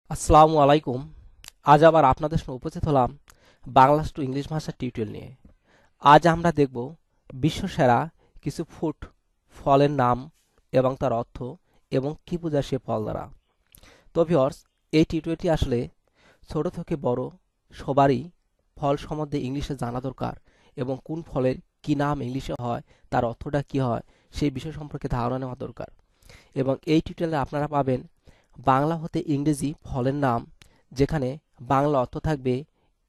আসসালামু আলাইকুম। আজ আবার আপনাদের সামনে উপস্থিত হলাম বাংলা টু ইংলিশ ভাষার টিউটোরিয়াল নিয়ে। আজ আমরা দেখব বিশ্বসেরা কিছু ফলের নাম এবং তার অর্থ এবং কি বোঝায় সে ফল দ্বারা। তো ভিউয়ার্স, এই টিউটোরিয়ালটি আসলে ছোট থেকে বড় সবারই ফল সম্বন্ধে ইংলিশে জানা দরকার এবং কোন ফলের কি নাম ইংলিশে হয়, তার অর্থটা কি হয় সেই বিষয় সম্পর্কে ধারণা নেওয়া দরকার। এবং এই টিউটোরিয়ালে আপনারা পাবেন বাংলা হতে ইংরেজি ফলের নাম, যেখানে বাংলা অর্থ থাকবে,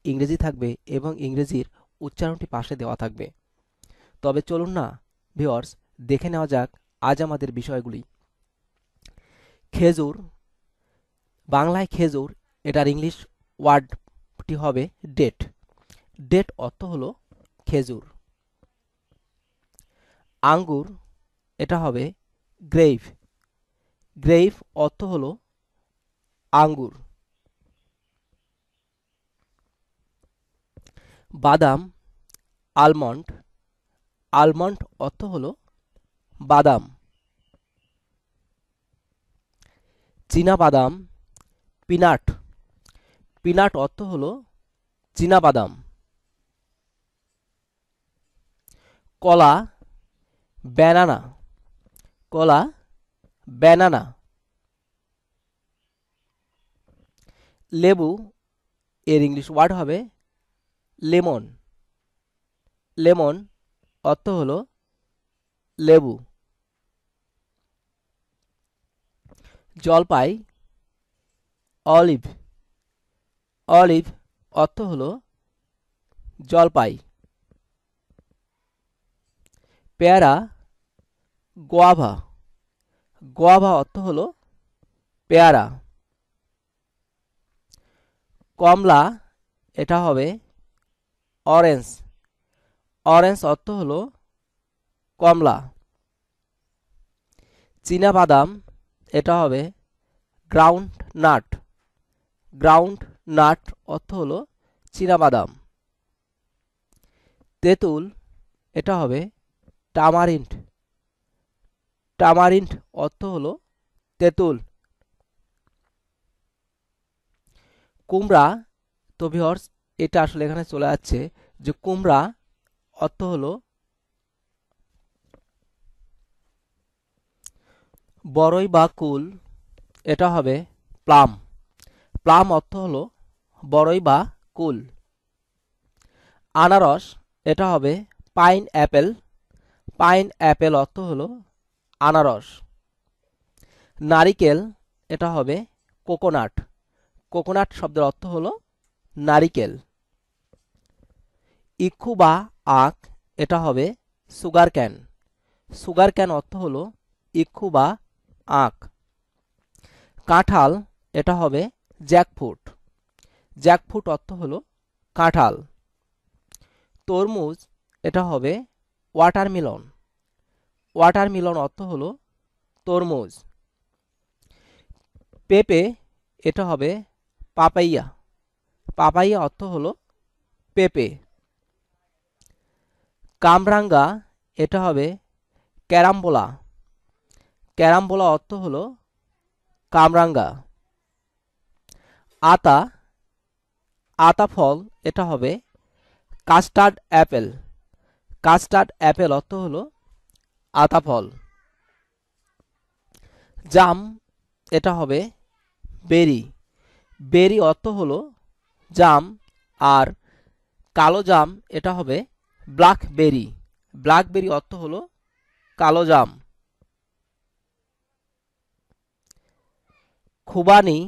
ইংরেজি থাকবে এবং ইংরেজির উচ্চারণটি পাশে দেওয়া থাকবে। তবে চলুন না ভিউয়ার্স, দেখে নেওয়া যাক আজ আমাদের বিষয়গুলি। খেজুর, বাংলায় খেজুর, এটার ইংলিশ ওয়ার্ডটি হবে ডেট। ডেট অর্থ হলো খেজুর। আঙ্গুর, এটা হবে গ্রেপ। গ্রেপ অর্থ হলো আঙ্গুর। বাদাম, আলমন্ড। আলমন্ড অর্থ হলো বাদাম। চীনা বাদাম, পিনাট। পিনাট অর্থ হলো চীনা বাদাম। কলা, ব্যানানা। কলা, ব্যানানা। লেবু, এর ইংলিশ ওয়ার্ড হবে লেমন। লেমন অর্থ হলো লেবু। জলপাই, অলিভ। অলিভ অর্থ হলো জলপাই। পেয়ারা, গোয়াভা। গোয়াভা অর্থ হলো পেয়ারা। কমলা, এটা হবে অরেঞ্জ। অরেঞ্জ অর্থ হলো কমলা। চীনা বাদাম, এটা হবে গ্রাউন্ড নাট। গ্রাউন্ড নাট অর্থ হলো চীনা বাদাম। তেঁতুল, এটা হবে টামারিন্ড। টামারিন্ড অর্থ হলো তেঁতুল। কুমড়া, তো ভিউয়ার্স, এটা আসলে এখানে চলে যাচ্ছে যে কুমড়া অর্থ হলো বড়ই বা কুল। এটা হবে প্লাম। প্লাম অর্থ হলো বড়ই বা কুল। আনারস, এটা হবে পাইন অ্যাপেল। পাইন অ্যাপেল অর্থ হলো আনারস। নারিকেল, এটা হবে কোকোনাট। কোকোনাট শব্দের অর্থ হলো নারিকেল। ইক্ষু বা আখ, এটা হবে সুগার ক্যান। সুগার ক্যান অর্থ হলো ইক্ষু বা আখ। কাঁঠাল, এটা হবে জ্যাকফ্রুট। জ্যাকফ্রুট অর্থ হলো কাঁঠাল। তরমুজ, এটা হবে ওয়াটারমেলন। ওয়াটারমেলন অর্থ হলো তরমুজ। পেঁপে, এটা হবে পাপাইয়া। পাপাইয়া অর্থ হলো পেঁপে। কামরাঙ্গা, এটা হবে ক্যারামবোলা। ক্যারামবোলা অর্থ হলো কামরাঙ্গা। আতা, আতা ফল, এটা হবে কাস্টার্ড অ্যাপেল। কাস্টার্ড অ্যাপেল অর্থ হলো আতা ফল। জাম, এটা হবে বেরি। বেরি অর্থ হলো জাম। আর কালো জাম, এটা হবে ব্ল্যাকবেরি। ব্ল্যাকবেরি অর্থ হলো কালো জাম। খুবানি,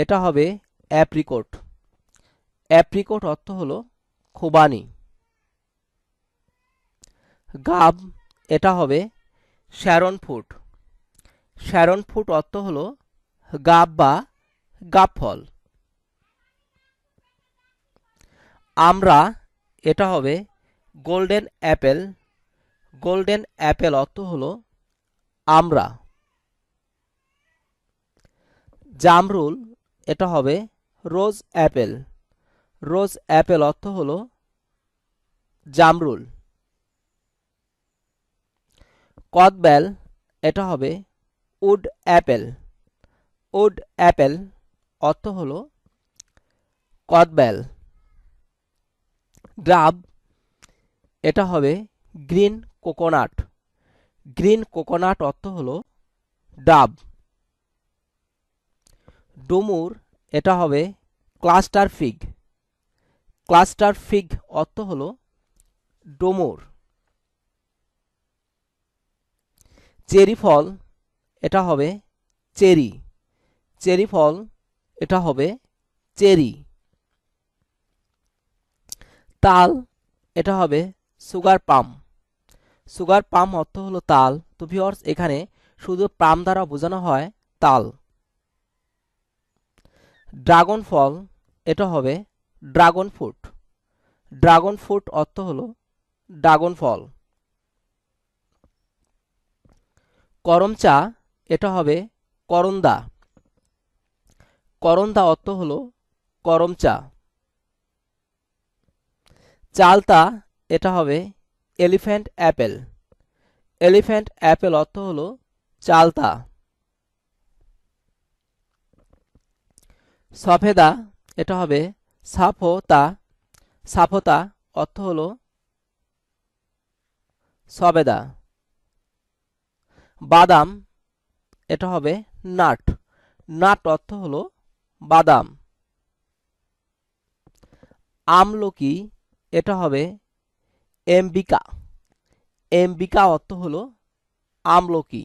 এটা হবে অ্যাপ্রিকট। অ্যাপ্রিকট অর্থ হলো খুবানি। গাব, এটা হবে শ্যারন ফ্রুট। শ্যারন ফ্রুট অর্থ হলো গাব বা গাব ফল। আমরা, এটা হবে গোল্ডেন অ্যাপেল। গোল্ডেন অ্যাপেল অর্থ হলো আমরা। জামরুল, এটা হবে রোজ অ্যাপেল। রোজ অ্যাপেল অর্থ হলো জামরুল। কদবেল, এটা হবে উড অ্যাপেল। উড অ্যাপেল অর্থ হলো কদবেল। ডাব এটা হবে গ্রিন কোকোনাট। গ্রিন কোকোনাট অর্থ হলো ডাব। ডুমুর এটা হবে ক্লাস্টার ফিগ। ক্লাস্টার ফিগ অর্থ হলো ডুমুর। চেরি ফল এটা হবে চেরি। চেরি ফল এটা হবে চেরি। তাল এটা হবে সুগার পাম। সুগার পাম অর্থ হলো তাল। তো ভিউয়ার্স, এখানে শুধু পাম দ্বারা বোঝানো হয় তাল। ড্রাগন ফল এটা হবে ড্রাগন ফ্রুট। ড্রাগন ফ্রুট অর্থ হলো ড্রাগন ফল। করম চা এটা হবে করন্দা। করন্দা অর্থ হলো করম চা। চালতা এটা হবে এলিফ্যান্ট অ্যাপেল। এলিফ্যান্ট অ্যাপেল অর্থ হলো চালতা। সফেদা এটা হবে সাফোতা। সাফোতা অর্থ হলো সবেদা। বাদাম এটা হবে নাট। নাট অর্থ হলো বাদাম। আমলকি এটা হবে এমবিকা। এমবিকা অর্থ হলো আমলকি।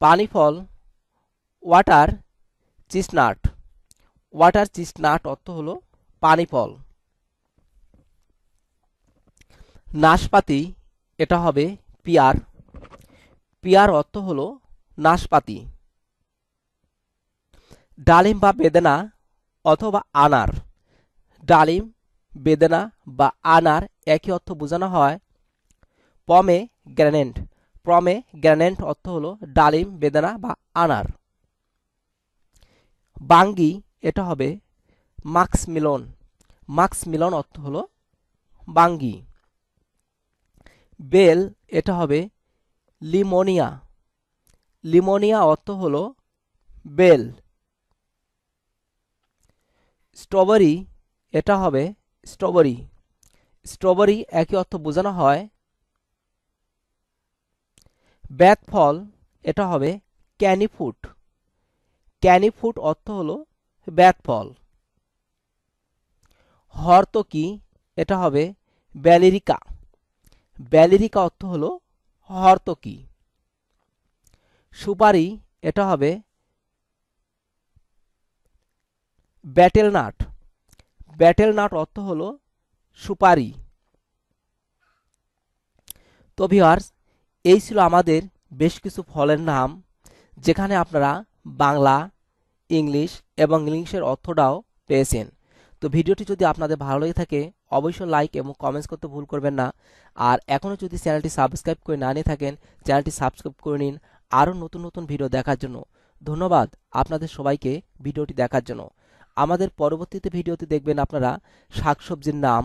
পানি ফল ওয়াটার চিসনাট। ওয়াটার চিসনাট অর্থ হলো পানি ফল। নাশপাতি এটা হবে পিয়ার। পিয়ার অর্থ হলো নাশপাতি। ডালিম বা বেদেনা অথবা আনার। ডালিম, বেদেনা বা আনার একই অর্থ বোঝানো হয় পমে গ্রেনেট। পমে গ্রেনেট অর্থ হলো ডালিম, বেদেনা বা আনার। বাঙ্গি এটা হবে মাক্স মিলন। মাক্স মিলন অর্থ হলো বাঙ্গি। বেল এটা হবে লিমোনিয়া। লিমোনিয়া অর্থ হলো বেল। স্ট্রবেরি এটা হবে স্ট্রবেরি। স্ট্রবেরি একই অর্থ বোঝানো হয়। বেত ফল এটা হবে ক্যানি ফ্রুট। ক্যানি ফ্রুট অর্থ হলো বেত ফল। হর্তকি এটা হবে ব্যালিরিকা। ব্যালিরিকা অর্থ হলো হর্তকি। সুপারি এটা হবে ব্যাটেল নাট। ব্যাটেল নাট অর্থ হলো সুপারি। তো ভিউয়ার্স, এই ছিল আমাদের বেশ কিছু ফলের নাম, যেখানে আপনারা বাংলা, ইংলিশ এবং ইংলিশের অর্থটাও পেয়েছেন। তো ভিডিওটি যদি আপনাদের ভালো লেগে থাকে অবশ্যই লাইক এবং কমেন্টস করতে ভুল করবেন না। আর এখনও যদি চ্যানেলটি সাবস্ক্রাইব করে না নিয়ে থাকেন, চ্যানেলটি সাবস্ক্রাইব করে নিন আরও নতুন নতুন ভিডিও দেখার জন্য। ধন্যবাদ আপনাদের সবাইকে ভিডিওটি দেখার জন্য। আমাদের পরবর্তীতে ভিডিওতে দেখবেন আপনারা শাকসবজির নাম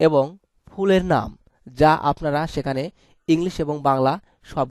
এবং ফুলের নাম, যা আপনারা সেখানে ইংলিশ এবং বাংলা সব